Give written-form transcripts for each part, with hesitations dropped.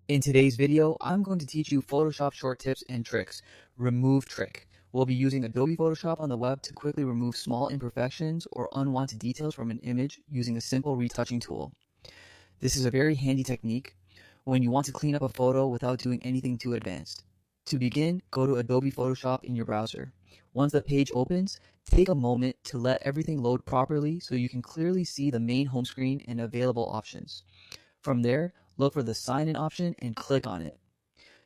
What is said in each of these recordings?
In today's video, I'm going to teach you Photoshop short tips and tricks. Remove trick. We'll be using Adobe Photoshop on the web to quickly remove small imperfections or unwanted details from an image using a simple retouching tool. This is a very handy technique when you want to clean up a photo without doing anything too advanced. To begin, go to Adobe Photoshop in your browser. Once the page opens, take a moment to let everything load properly so you can clearly see the main home screen and available options. From there, look for the sign in option and click on it.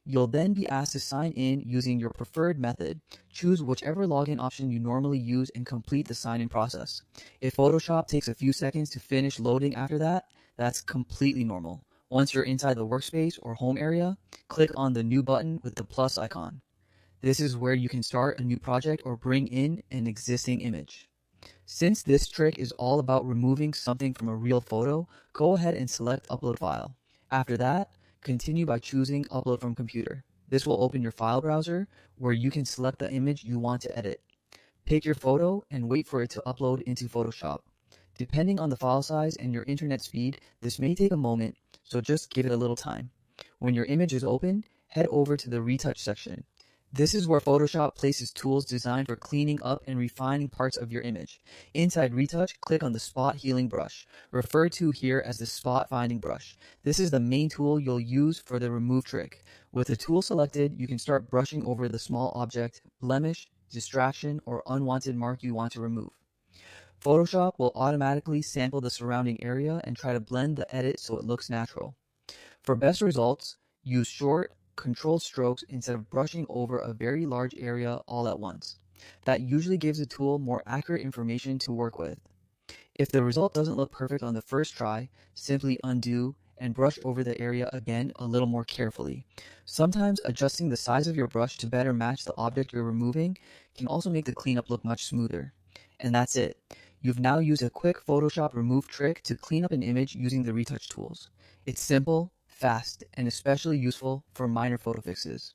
You'll then be asked to sign in using your preferred method. Choose whichever login option you normally use and complete the sign in process. If Photoshop takes a few seconds to finish loading after that, that's completely normal. Once you're inside the workspace or home area, click on the new button with the plus icon. This is where you can start a new project or bring in an existing image. Since this trick is all about removing something from a real photo, go ahead and select Upload File. After that, continue by choosing Upload from Computer. This will open your file browser where you can select the image you want to edit. Pick your photo and wait for it to upload into Photoshop. Depending on the file size and your internet speed, this may take a moment, so just give it a little time. When your image is open, head over to the Retouch section. This is where Photoshop places tools designed for cleaning up and refining parts of your image. Inside Retouch, click on the Spot Healing Brush, referred to here as the Spot Finding Brush. This is the main tool you'll use for the remove trick. With the tool selected, you can start brushing over the small object, blemish, distraction, or unwanted mark you want to remove. Photoshop will automatically sample the surrounding area and try to blend the edit so it looks natural. For best results, use short, controlled strokes instead of brushing over a very large area all at once. That usually gives the tool more accurate information to work with. If the result doesn't look perfect on the first try, simply undo and brush over the area again a little more carefully. Sometimes adjusting the size of your brush to better match the object you're removing can also make the cleanup look much smoother. And that's it. You've now used a quick Photoshop remove trick to clean up an image using the retouch tools. It's simple, fast, and especially useful for minor photo fixes.